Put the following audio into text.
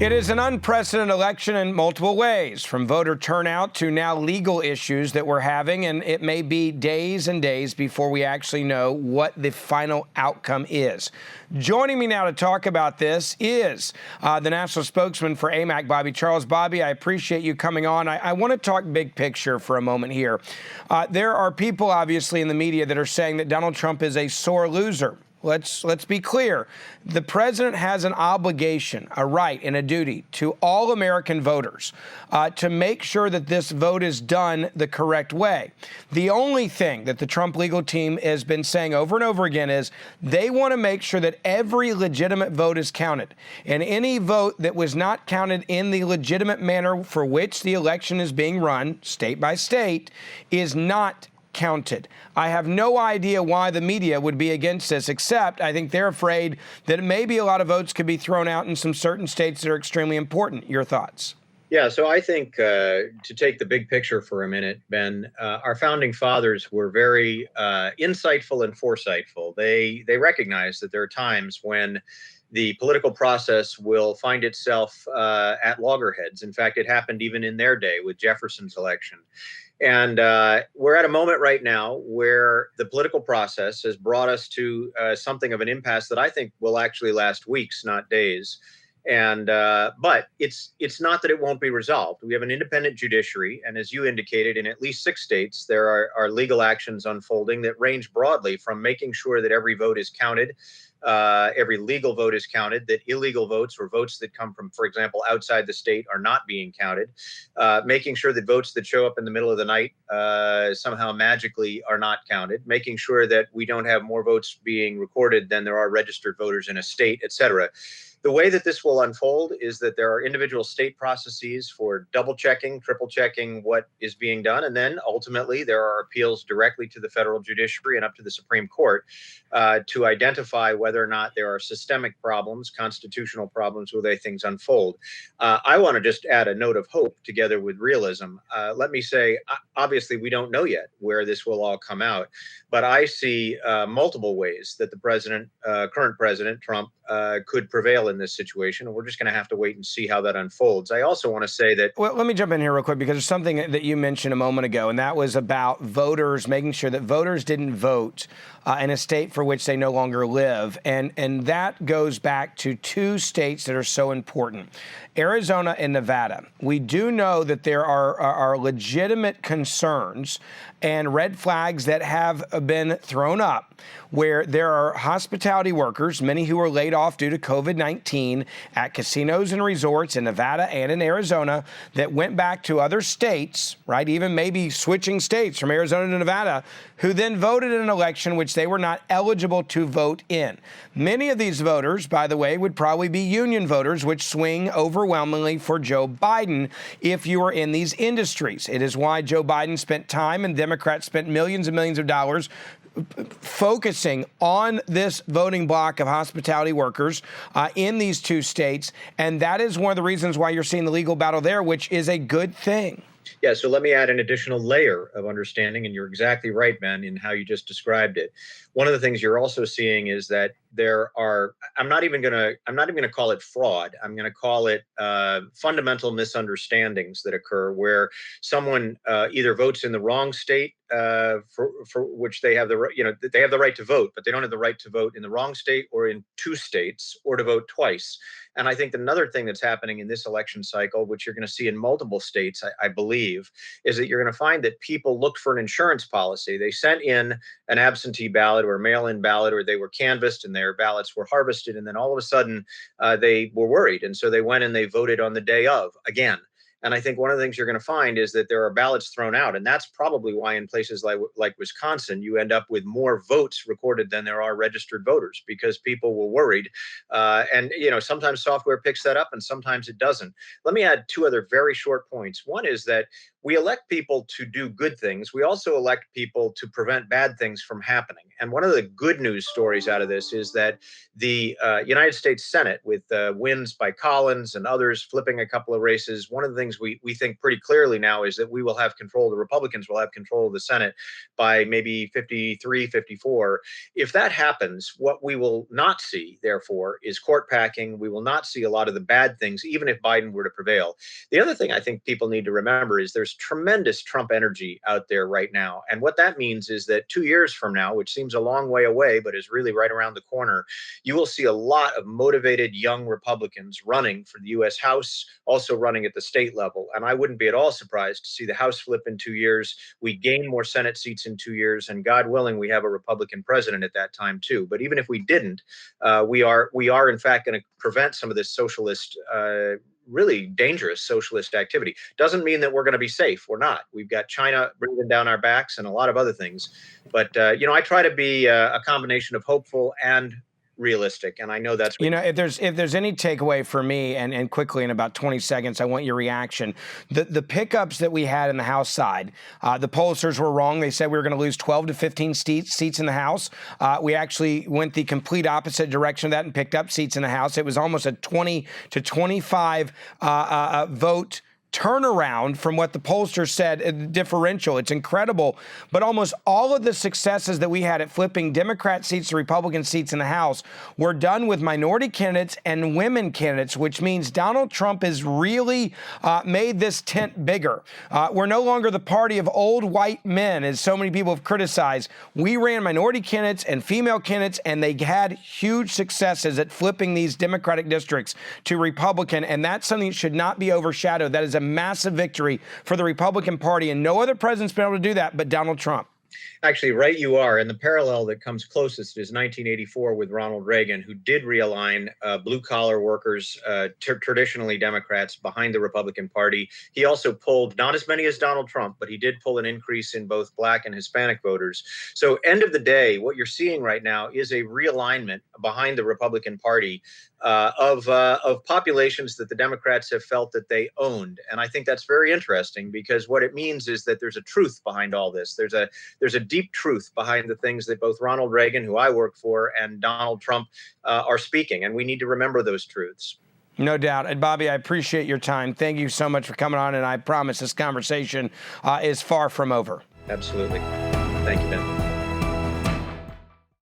It is an unprecedented election in multiple ways, from voter turnout to now legal issues that we're having, and it may be days and days before we actually know what the final outcome is. Joining me now to talk about this is the national spokesman for AMAC, Bobby Charles. Bobby, I appreciate you coming on. I want to talk big picture for a moment here. There are people, obviously, in the media that are saying that Donald Trump is a sore loser. Let's be clear. The president has an obligation, a right, and a duty to all American voters to make sure that this vote is done the correct way. The only thing that the Trump legal team has been saying over and over again is they want to make sure that every legitimate vote is counted. And any vote that was not counted in the legitimate manner for which the election is being run, state by state, is not counted. I have no idea why the media would be against this, except I think they're afraid that maybe a lot of votes could be thrown out in some certain states that are extremely important. Your thoughts? Yeah, so I think to take the big picture for a minute, Ben, our founding fathers were very insightful and foresightful. They recognize that there are times when the political process will find itself at loggerheads. In fact, it happened even in their day with Jefferson's election. And we're at a moment right now where the political process has brought us to something of an impasse that I think will actually last weeks, not days. And but it's not that it won't be resolved. We have an independent judiciary, and as you indicated, in at least 6 states, there are legal actions unfolding that range broadly from making sure that every vote is counted. Every legal vote is counted, that illegal votes or votes that come from, for example, outside the state are not being counted, making sure that votes that show up in the middle of the night somehow magically are not counted, making sure that we don't have more votes being recorded than there are registered voters in a state, et cetera. The way that this will unfold is that there are individual state processes for double checking, triple checking what is being done. And then ultimately there are appeals directly to the federal judiciary and up to the Supreme Court to identify whether or not there are systemic problems, constitutional problems with the way things unfold. I want to just add a note of hope together with realism. Let me say, obviously, we don't know yet where this will all come out, but I see multiple ways that the current president, Trump, could prevail in this situation, and we're just going to have to wait and see how that unfolds. I also want to say that... Well, let me jump in here real quick, because there's something that you mentioned a moment ago, and that was about voters, making sure that voters didn't vote in a state for which they no longer live. And that goes back to 2 states that are so important, Arizona and Nevada. We do know that there are legitimate concerns and red flags that have been thrown up where there are hospitality workers, many who are laid off due to COVID-19 at casinos and resorts in Nevada and in Arizona that went back to other states, right, even maybe switching states from Arizona to Nevada, who then voted in an election which they were not eligible to vote in. Many of these voters, by the way, would probably be union voters, which swing overwhelmingly for Joe Biden if you are in these industries. It is why Joe Biden spent time and Democrats spent millions and millions of dollars focusing on this voting block of hospitality workers in these 2 states. And that is one of the reasons why you're seeing the legal battle there, which is a good thing. Yeah, so let me add an additional layer of understanding, and you're exactly right, Ben, in how you just described it. One of the things you're also seeing is that there are, I'm not even gonna call it fraud. I'm gonna call it fundamental misunderstandings that occur where someone either votes in the wrong state for which they have they have the right to vote, but they don't have the right to vote in the wrong state or in 2 states or to vote twice. And I think another thing that's happening in this election cycle, which you're going to see in multiple states, I believe, is that you're going to find that people looked for an insurance policy. They sent in an absentee ballot or a mail-in ballot, or they were canvassed and their ballots were harvested. And then all of a sudden they were worried. And so they went and they voted on the day of again. And I think one of the things you're going to find is that there are ballots thrown out. And that's probably why in places like Wisconsin, you end up with more votes recorded than there are registered voters, because people were worried. And, sometimes software picks that up and sometimes it doesn't. Let me add 2 other very short points. One is that we elect people to do good things. We also elect people to prevent bad things from happening. And one of the good news stories out of this is that the United States Senate, with wins by Collins and others flipping a couple of races, one of the things we think pretty clearly now is that we will have control, the Republicans will have control of the Senate by maybe 53, 54. If that happens, what we will not see, therefore, is court packing. We will not see a lot of the bad things, even if Biden were to prevail. The other thing I think people need to remember is there's tremendous Trump energy out there right now. And what that means is that 2 years from now, which seems a long way away, but is really right around the corner, you will see a lot of motivated young Republicans running for the U.S. House, also running at the state level. And I wouldn't be at all surprised to see the House flip in 2 years. We gain more Senate seats in 2 years, and God willing, we have a Republican president at that time too. But even if we didn't, we are in fact going to prevent some of this socialist, really dangerous socialist activity. Doesn't mean that we're going to be safe. We're not. We've got China breathing down our backs and a lot of other things. But I try to be a combination of hopeful and realistic, and I know that's what if there's any takeaway for me, and quickly in about 20 seconds, I want your reaction. The pickups that we had in the House side, the pollsters were wrong. They said we were going to lose 12 to 15 seats in the House. We actually went the complete opposite direction of that and picked up seats in the House. It was almost a 20 to 25 vote turnaround from what the pollsters said, differential. It's incredible. But almost all of the successes that we had at flipping Democrat seats to Republican seats in the House were done with minority candidates and women candidates, which means Donald Trump has really made this tent bigger. We're no longer the party of old white men, as so many people have criticized. We ran minority candidates and female candidates, and they had huge successes at flipping these Democratic districts to Republican, and that's something that should not be overshadowed. That is a massive victory for the Republican Party, and no other president's been able to do that but Donald Trump. Actually, right you are. And the parallel that comes closest is 1984 with Ronald Reagan, who did realign blue-collar workers, traditionally Democrats, behind the Republican Party. He also pulled, not as many as Donald Trump, but he did pull an increase in both Black and Hispanic voters. So end of the day, what you're seeing right now is a realignment behind the Republican Party of populations that the Democrats have felt that they owned. And I think that's very interesting, because what it means is that there's a truth behind all this. There's a deep truth behind the things that both Ronald Reagan, who I work for, and Donald Trump are speaking. And we need to remember those truths. No doubt. And Bobby, I appreciate your time. Thank you so much for coming on. And I promise this conversation is far from over. Absolutely. Thank you, Ben.